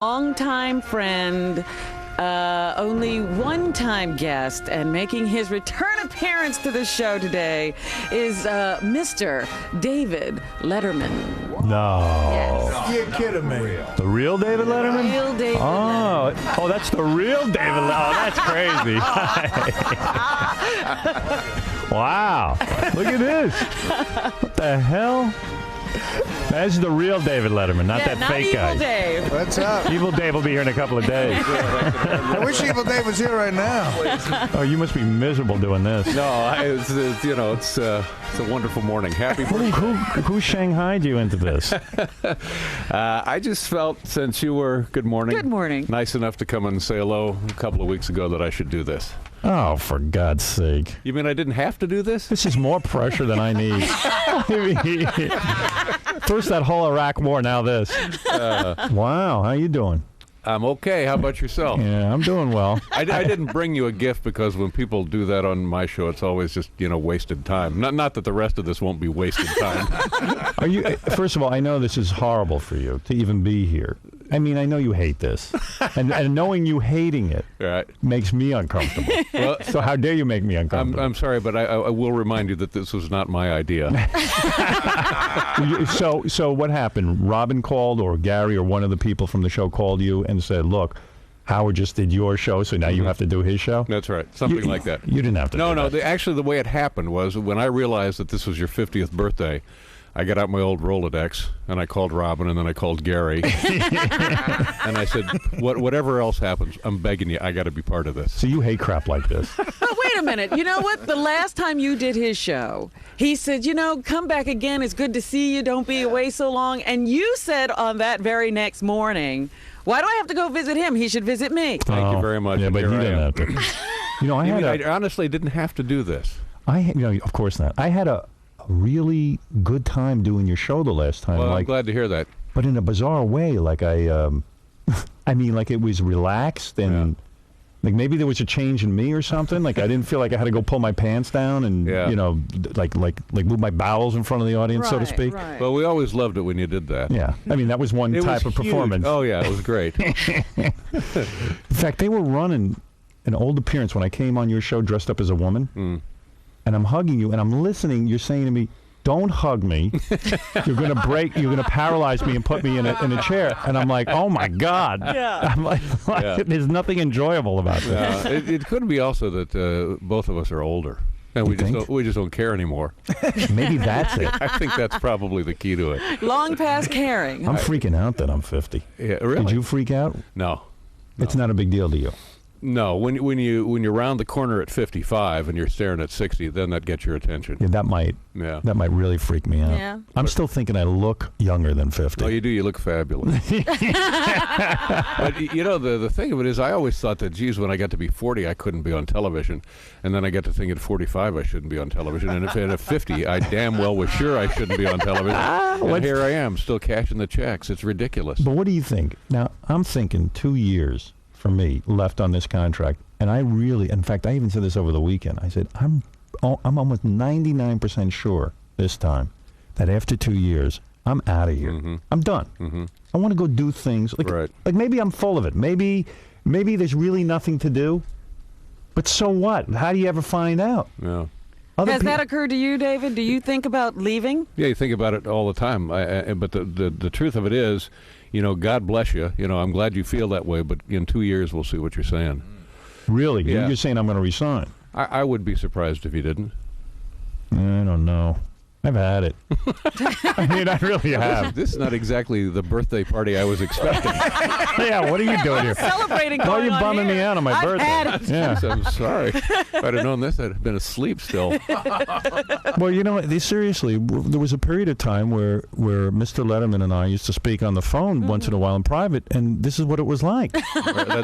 Longtime friend, only one-time guest, and making his return appearance to the show today is Mr. David Letterman. No. Yes. You're kidding me. The real David Letterman? Real David Letterman. Oh, that's the real David Letterman. Oh, that's crazy. Wow. Look at this. What the hell? That's the real David Letterman, not that not fake Evil guy. Dave. What's up? Evil Dave will be here in a couple of days. I wish Evil Dave was here right now. Oh, you must be miserable doing this. No, it's a wonderful morning. Happy birthday. Who shanghaied you into this? I just felt, since you were, good morning. Good morning. Nice enough to come and say hello a couple of weeks ago, that I should do this. Oh, for God's sake. You mean I didn't have to do this? This is more pressure than I need. First that whole Iraq war, now this. Wow, how you doing? I'm okay. How about yourself? Yeah, I'm doing well. I didn't bring you a gift, because when people do that on my show, it's always just, wasted time. Not that the rest of this won't be wasted time. Are you? First of all, I know this is horrible for you to even be here. I mean, I know you hate this, and knowing you hating it Right. makes me uncomfortable. Well, So how dare you make me uncomfortable? I'm sorry, but I will remind you that this was not my idea. So what happened? Robin called, or Gary, or one of the people from the show called you and said, "Look, Howard just did your show, so now you have to do his show." That's right. Something like that. You didn't have to. No. do that. Actually, the way it happened was, when I realized that this was your 50th birthday, I got out my old Rolodex, and I called Robin, and then I called Gary. And I said, whatever else happens, I'm begging you, I got to be part of this. So you hate crap like this. But wait a minute. You know what? The last time you did his show, he said, come back again. It's good to see you. Don't be away so long. And you said on that very next morning, why do I have to go visit him? He should visit me. Thank you very much. Yeah, and but here he I didn't am. have to. I honestly didn't have to do this. Of course not. I had a really good time doing your show the last time. Well, I'm glad to hear that. But in a bizarre way, like I mean, like it was relaxed, and like maybe there was a change in me or something. Like I didn't feel like I had to go pull my pants down and like move my bowels in front of the audience, so to speak. Right. Well, we always loved it when you did that. Yeah, I mean that was one It type was of huge. performance. Oh, yeah, it was great. In fact, they were running an old appearance when I came on your show dressed up as a woman, and I'm hugging you, and I'm listening. You're saying to me, "Don't hug me. You're going to break. You're going to paralyze me and put me in a chair." And I'm like, "Oh my God!" Yeah. I'm like there's nothing enjoyable about this. It could be also that both of us are older, and we just don't care anymore. Maybe that's it. I think that's probably the key to it. Long past caring. I'm freaking out that I'm 50. Yeah, really? Did you freak out? No. It's not a big deal to you. No, when you're round the corner at 55 and you're staring at 60, then that gets your attention. Yeah, that might really freak me out. Yeah. I'm still thinking I look younger than 50. Oh, you do. You look fabulous. But the thing of it is, I always thought that, geez, when I got to be 40, I couldn't be on television, and then I got to think at 45 I shouldn't be on television, and if at 50, I damn well was sure I shouldn't be on television. And here I am, still cashing the checks. It's ridiculous. But what do you think? Now, I'm thinking 2 years for me left on this contract, and I really, in fact, I even said this over the weekend. I said, I'm almost 99% sure this time that after 2 years, I'm out of here. Mm-hmm. I'm done. Mm-hmm. I want to go do things. Right. Like maybe I'm full of it. Maybe there's really nothing to do. But so what? How do you ever find out? Yeah. Has that occurred to you, David? Do you think about leaving? Yeah, you think about it all the time. But the truth of it is, God bless you. I'm glad you feel that way, but in 2 years we'll see what you're saying. Really? Yeah. You're saying I'm going to resign? I would be surprised if you didn't. I don't know. I've had it. I mean, I really have. This is not exactly the birthday party I was expecting. Yeah, what are you doing here? Celebrating. Why are you going on bumming here. me out on my I've birthday? had it. Yeah. I'm sorry. If I'd have known this, I'd have been asleep still. Well, seriously, there was a period of time where Mr. Letterman and I used to speak on the phone once in a while in private, and this is what it was like.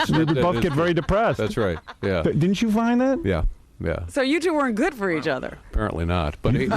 We would both get very depressed. That's right. Yeah. Didn't you find that? Yeah. Yeah. So you two weren't good for each other. Apparently not. But there's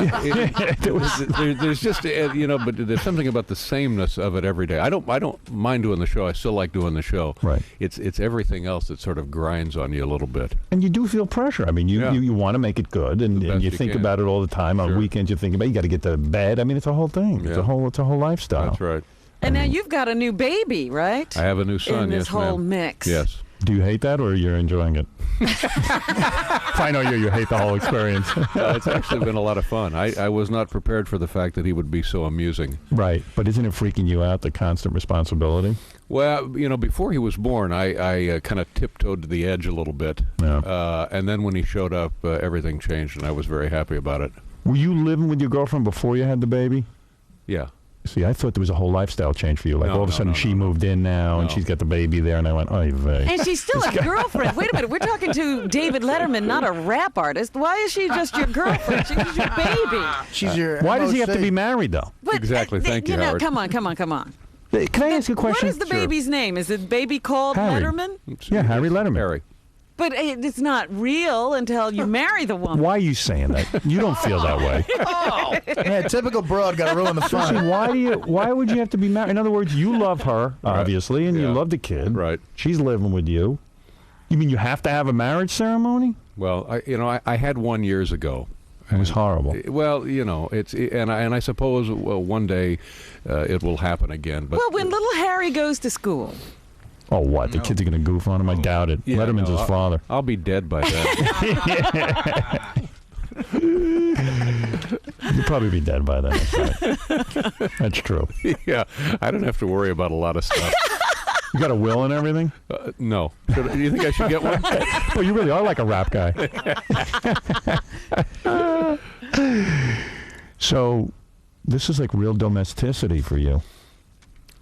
just but there's something about the sameness of it every day. I don't mind doing the show. I still like doing the show. Right. It's everything else that sort of grinds on you a little bit. And you do feel pressure. I mean, you want to make it good, and best you you think can. about it all the time. On Sure. weekends, you think about you got to get to bed. I mean, it's a whole thing. Yeah. It's a whole lifestyle. That's right. And now you've got a new baby, right? I have a new son. In this yes, whole ma'am. mix. Yes. Do you hate that, or you're enjoying it? If I know you hate the whole experience. It's actually been a lot of fun. I was not prepared for the fact that he would be so amusing. Right, but isn't it freaking you out, the constant responsibility? Well, before he was born, I kind of tiptoed to the edge a little bit. Yeah. And then when he showed up, everything changed, and I was very happy about it. Were you living with your girlfriend before you had the baby? Yeah. See, I thought there was a whole lifestyle change for you. Like, No, all of a no, sudden, no, she no. moved in now, and No. she's got the baby there, and I went, oy vey. And she's still a girlfriend. Wait a minute. We're talking to David Letterman, not a rap artist. Why is she just your girlfriend? She's your baby. She's your. Why does he have to MOC. be married, though? But, Exactly. Thank you, know, Howard. come on. Can I ask you a question? What is the baby's name? Is it baby called Harry. Letterman? Yeah, Harry Letterman. Harry. But it's not real until you marry the woman. Why are you saying that? You don't feel that way. Yeah, typical broad got to ruin the See, fun. why would you have to be married? In other words, you love her, obviously, and you Yeah. love the kid. Right. She's living with you. You mean you have to have a marriage ceremony? Well, I had one years ago. It was horrible. Well, I suppose one day it will happen again. But Well, when little Harry goes to school. Oh, what? The kids are going to goof on him? I doubt it. Yeah, Letterman's no, his father. I'll be dead by then. You'll probably be dead by then. That's right. That's true. Yeah, I don't have to worry about a lot of stuff. You got a will and everything? No. Do you think I should get one? Well, you really are like a rap guy. So, this is like real domesticity for you.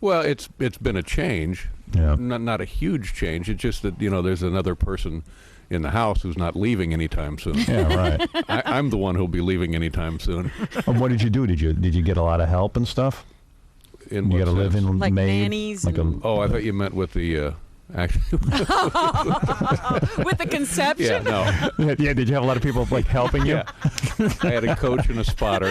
Well, it's been a change. Yeah. Not a huge change. It's just that there's another person in the house who's not leaving anytime soon. Yeah, right. I'm the one who'll be leaving anytime soon. And what did you do? Did you get a lot of help and stuff? In You what got to live sense? in Like maid? nannies Like and- Oh, I thought you meant with the actually. With the conception? Yeah, no. yeah, did you have a lot of people like helping you? Yeah. I had a coach and a spotter.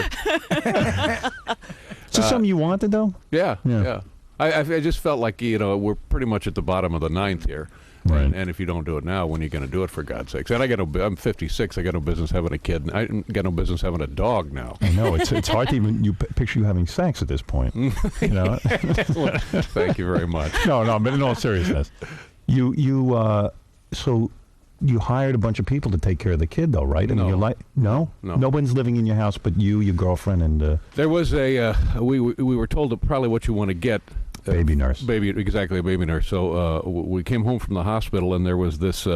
Is this something you wanted, though? Yeah, Yeah. yeah. I just felt like we're pretty much at the bottom of the ninth here, Right. and if you don't do it now, when are you going to do it, for God's sakes? And I'm 56. I got no business having a kid. And I got no business having a dog now. I know it's hard to even picture you having sex at this point. You know? Thank you very much. No, but in all seriousness, so you hired a bunch of people to take care of the kid, though, right? I mean, No. you're like, no, one's living in your house but you, your girlfriend, and There was we were told that probably what you want to get. baby nurse. Exactly, a baby nurse. So we came home from the hospital, and there was this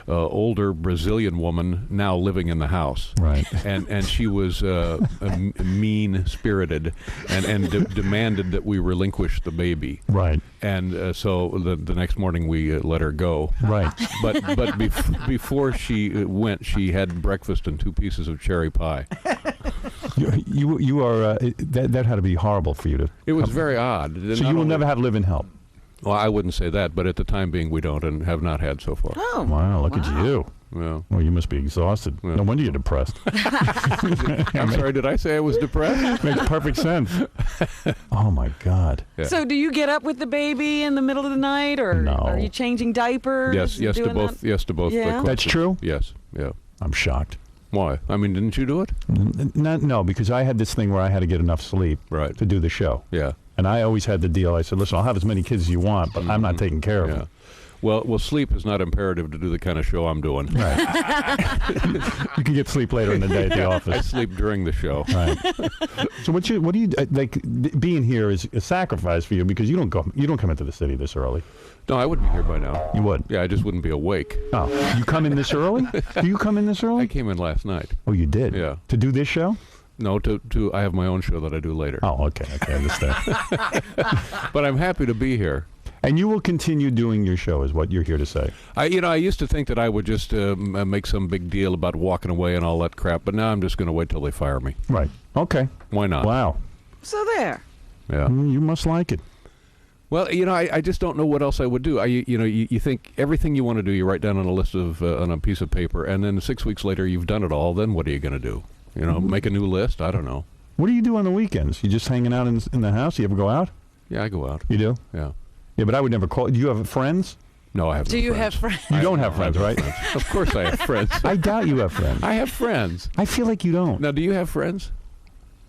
older Brazilian woman now living in the house. Right. And she was mean-spirited and demanded that we relinquish the baby. Right. And so the next morning we let her go. Right. But before she went, she had breakfast and 2 pieces of cherry pie. You are that had to be horrible for you to. It was very odd. So you will never have live-in help. Well, I wouldn't say that, but at the time being, we don't and have not had so far. Oh, Wow, look at you. Yeah. Well, you must be exhausted. Yeah. No wonder you're depressed. I'm sorry, did I say I was depressed? Makes perfect sense. Oh my God. Yeah. So do you get up with the baby in the middle of the night, or No. are you changing diapers? Yes to doing both. that? Yes to both. Yeah? questions. That's true? Yes. Yeah. I'm shocked. Why? I mean, didn't you do it? No, because I had this thing where I had to get enough sleep Right. to do the show. Yeah. And I always had the deal. I said, listen, I'll have as many kids as you want, but I'm not taking care of Yeah. them. Well, sleep is not imperative to do the kind of show I'm doing. Right. You can get sleep later in the day at the I office. sleep during the show. Right. So what do you like? Being here is a sacrifice for you because you don't come into the city this early. No, I would be here by now. You would. Yeah, I just wouldn't be awake. Oh, you come in this early? Do you come in this I early? came in last night. Oh, you did. Yeah. To do this show? No, to I have my own show that I do later. Oh, okay, I understand. But I'm happy to be here. And you will continue doing your show, is what you're here to say. I used to think that I would just make some big deal about walking away and all that crap, but now I'm just going to wait till they fire me. Right. Okay. Why not? Wow. So there. Yeah. You must like it. Well, I just don't know what else I would do. You think everything you want to do, you write down on a list of on a piece of paper, and then 6 weeks later you've done it all. Then what are you going to do? Make a new list? I don't know. What do you do on the weekends? You just hanging out in the house? You ever go out? Yeah, I go out. You do? Yeah. Yeah, but I would never call. Do you have friends? No, I have. Do no you friends. have friends? You don't have friends, right? Of course, I have friends. I doubt you have friends. I have friends. I feel like you don't. Now, do you have friends?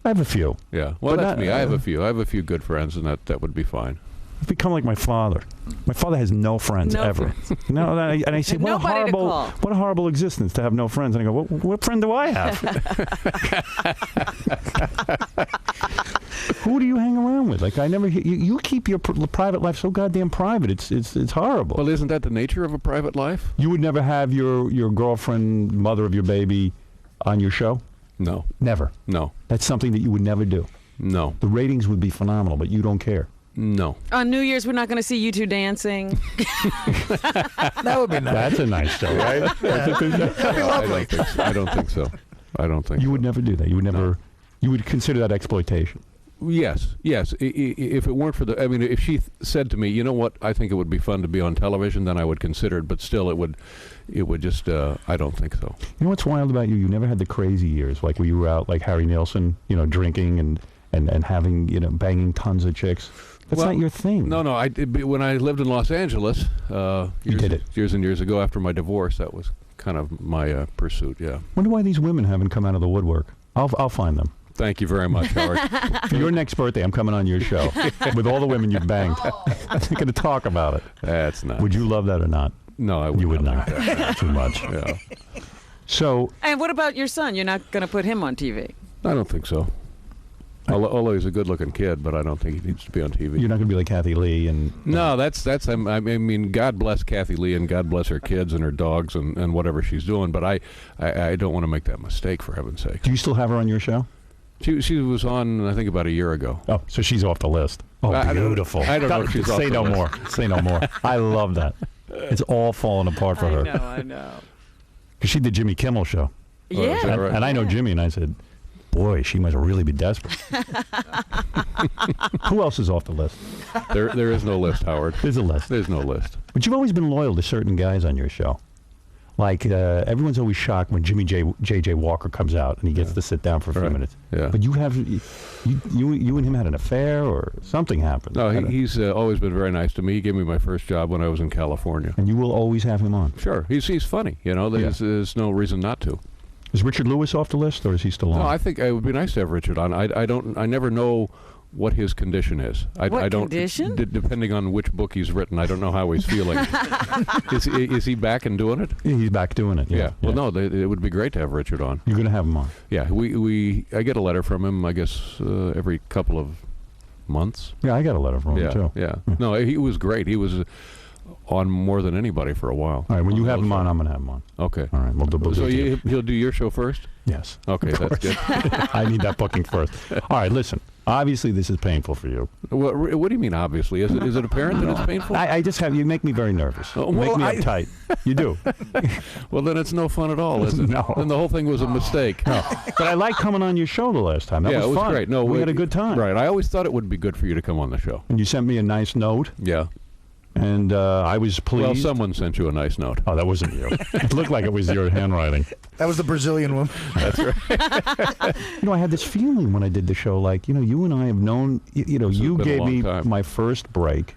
I have a few. Yeah. Well, But that's not- me. I have a few. I have a few good friends, and that would be fine. I've become like my father. My father has no friends No ever. No, and I say, And what a nobody to horrible, call. what a horrible existence to have no friends. And I go, what friend do I have? Who do you hang around with? Like I never. You keep your private life so goddamn private. It's horrible. Well, isn't that the nature of a private life? You would never have your girlfriend, mother of your baby, on your show. No. Never. No. That's something that you would never do. No. The ratings would be phenomenal, but you don't care. No. On New Year's, we're not going to see you two dancing. That would be nice. That's a nice show, right? That'd be lovely. I don't think so. I don't think You so. would never do that. You would never. You would consider that exploitation. Yes. If it weren't for the, I mean, if she said to me, you know what, I think it would be fun to be on television, then I would consider it. But still, it would just. I don't think so. You know what's wild about you? You never had the crazy years, like where you were out like Harry Nilsson, drinking and having, banging tons of chicks. That's Well, not your thing. No. When I lived in Los Angeles, did it. years and years ago after my divorce, that was kind of my pursuit. Yeah. Wonder why these women haven't come out of the woodwork. I'll find them. Thank you very much, Howard. For your next birthday, I'm coming on your show with all the women you've banged. I'm going to talk about it. That's not. Would you love that or not? No, I would. You would not. like that. Too much. Yeah. So And what about your son? You're not going to put him on TV. I don't think so. Although he's a good-looking kid, but I don't think he needs to be on TV. you're not going to be like Kathy Lee and. No, that's. I mean, God bless Kathy Lee and God bless her kids and her dogs and whatever she's doing. But I don't want to make that mistake, for heaven's sake. Do you still have her on your show? She was on, I think, about a year ago. Oh, so she's off the list. Oh, I don't- beautiful. I don't know if she's off Say the no list. more. Say no more. I love that. It's all falling apart for her. I know. Because she did Jimmy Kimmel show. Oh, is that Yeah. right? And I know Jimmy, and I said, boy, she must really be desperate. Who else is off the list? There is no list, Howard. There's a list. There's no list. But you've always been loyal to certain guys on your show. Like, everyone's always shocked when J.J. Walker comes out and he gets to sit down for a few Right. minutes. Yeah. But you and him had an affair or something happened. No, he's always been very nice to me. He gave me my first job when I was in California. And you will always have him on. Sure, he's funny. There's no reason not to. Is Richard Lewis off the list, or is he still on? No, I think it would be nice to have Richard on. I never know what his condition is. I don't. Condition? Depending on which book he's written, I don't know how he's feeling. Is he back and doing it? Yeah, he's back doing it. Yeah. Well, no, it would be great to have Richard on. You're going to have him on. Yeah, I get a letter from him. I guess every couple of months. Yeah, I got a letter from him, Yeah, too. yeah. No, he was great. He was on more than anybody for a while. All right, when you have him those on, shows. I'm going to have him on. Okay. All right, we'll do So it. he'll do your show first? Yes. Okay, Of that's course. good. I need that booking first. All right, listen. Obviously, this is painful for you. What do you mean, obviously? Is it apparent that it's painful? I just have you make me very nervous. Oh, You make well, me I- uptight. You do. Well, then it's no fun at all, is it? No. Then the whole thing was a mistake. No, but I liked coming on your show the last time. That Yeah, was it was fun. great. No, we had a good time. Right. I always thought it would be good for you to come on the show. And you sent me a nice note, Yeah. and I was pleased. Well, someone sent you a nice note. Oh, that wasn't you. It looked like it was your handwriting. That was the Brazilian woman. That's right. I had this feeling when I did the show, like, you and I have known, you been a gave long me time. my first break.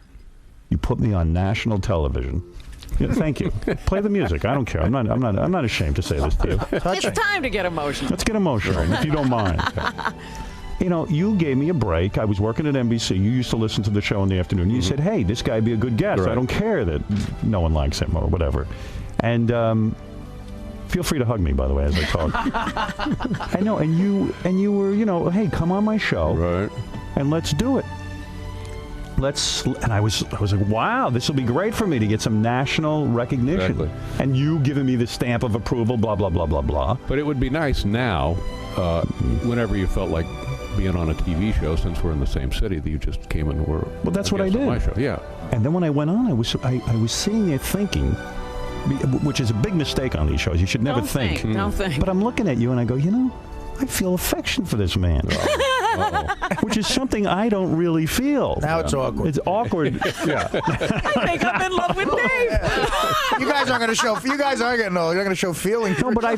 You put me on national television. Yeah, thank you. Play the music. I don't care. I'm not ashamed to say this to you. It's time to get emotional. Let's get emotional, if you don't mind. You gave me a break. I was working at NBC. You used to listen to the show in the afternoon. You said, hey, this guy'd be a good guest. Right. I don't care that no one likes him or whatever. And feel free to hug me, by the way, as I talk. I know. And you were, hey, come on my show. Right. And let's do it. And I was like, wow, this will be great for me to get some national recognition. Exactly. And you giving me the stamp of approval, blah, blah, blah, blah, blah. But it would be nice now, whenever you felt like being on a TV show, since we're in the same city, that you just came and were. Well, that's what I guest on did. My show. Yeah. And then when I went on, I was sitting there thinking, which is a big mistake on these shows. You should never Don't think. Don't think. But I'm looking at you and I go, I feel affection for this man, which is something I don't really feel. Now it's awkward. It's awkward. Yeah. I think I'm in love with Dave. You guys aren't going to show. You guys aren't getting old. You're not going to show feeling. No, but I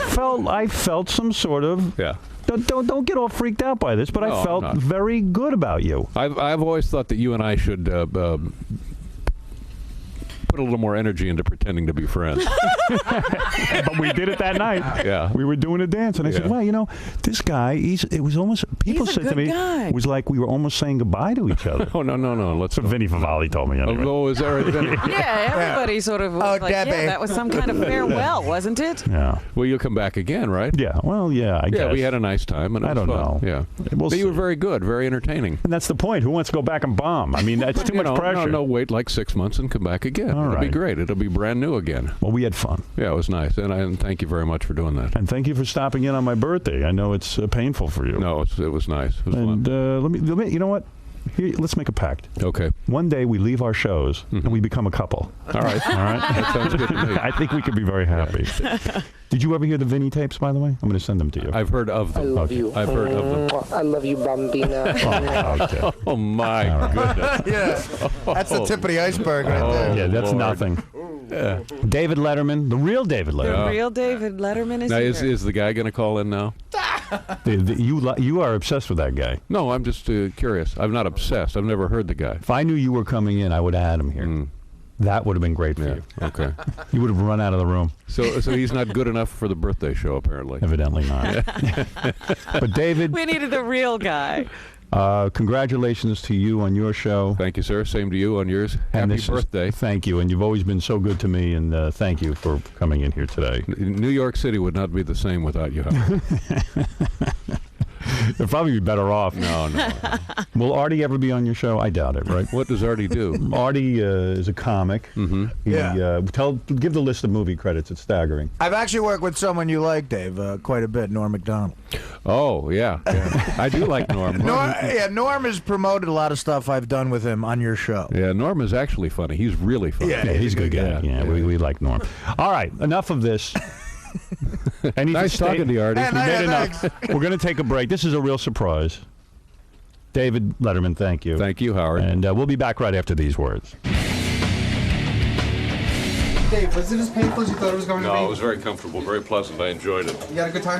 felt some sort of. Yeah. Don't get all freaked out by this, but No, I I'm felt not. very good about you. I've always thought that you and I should put a little more energy into pretending to be friends. But we did it that night. Yeah. We were doing a dance, and I said, Yeah. well, you know, this guy, it was almost, people He's a said to good me, guy. it was like we were almost saying goodbye to each other. Oh, no. Let's. Vinny Favale told me anyway. Oh, is that right? Yeah, everybody sort of was Oh, like, Debbie. yeah, that was some kind of farewell, wasn't it? Yeah. Well, you'll come back again, right? Yeah. Well, yeah, I guess. Yeah, we had a nice time. And it I was don't fun. know. Yeah. We'll But you were see. very good, very entertaining. And that's the point. Who wants to go back and bomb? I mean, that's too much pressure. No, wait like 6 months and come back again. All It'll be right. great. It'll be brand new again. Well, we had fun. Yeah, it was nice. And thank you very much for doing that. And thank you for stopping in on my birthday. I know it's painful for you. No, it was nice. It was And fun. let me, you know what? Here, let's make a pact. Okay. One day we leave our shows and we become a couple. All right. All right? That sounds good to me. I think we could be very happy. Did you ever hear the Vinny tapes, by the way? I'm going to send them to you. I've heard of them. love you. I've heard of them. I love you, Bambina. Oh, okay. Oh, my goodness. Yeah. That's the tip of the iceberg right Oh. there. Yeah, that's Lord. nothing. David Letterman, the real David The Letterman. real David Letterman is Now, here. is the guy going to call in now? You are obsessed with that guy. No, I'm just curious. I'm not obsessed. I've never heard the guy. If I knew you were coming in, I would have had him here. That would have been great for Yeah. you. Okay. You would have run out of the room. So he's not good enough for the birthday show, apparently. Evidently not. But David, We needed the real guy. congratulations to you on your show. Thank you, sir. Same to you on yours. And Happy this is- birthday. Thank you, and you've always been so good to me, and thank you for coming in here today. New York City would not be the same without you. Howard. They'll probably be better off. No. Will Artie ever be on your show? I doubt it, right? What does Artie do? Artie is a comic. Mm-hmm. Yeah. Give the list of movie credits. It's staggering. I've actually worked with someone you like, Dave, quite a bit, Norm Macdonald. Oh, yeah. I do like Norm. Norm has promoted a lot of stuff I've done with him on your show. Yeah, Norm is actually funny. He's really funny. Yeah. Yeah, he's a good guy. Yeah, Yeah, we like Norm. All right, enough of this. Nice talking to you, Artie. And We I- made yeah, enough. We're going to take a break. This is a real surprise. David Letterman, thank you. Thank you, Howard. And we'll be back right after these words. Dave, was it as painful as you thought it was going to be? very comfortable, very pleasant. I enjoyed it. You had a good time?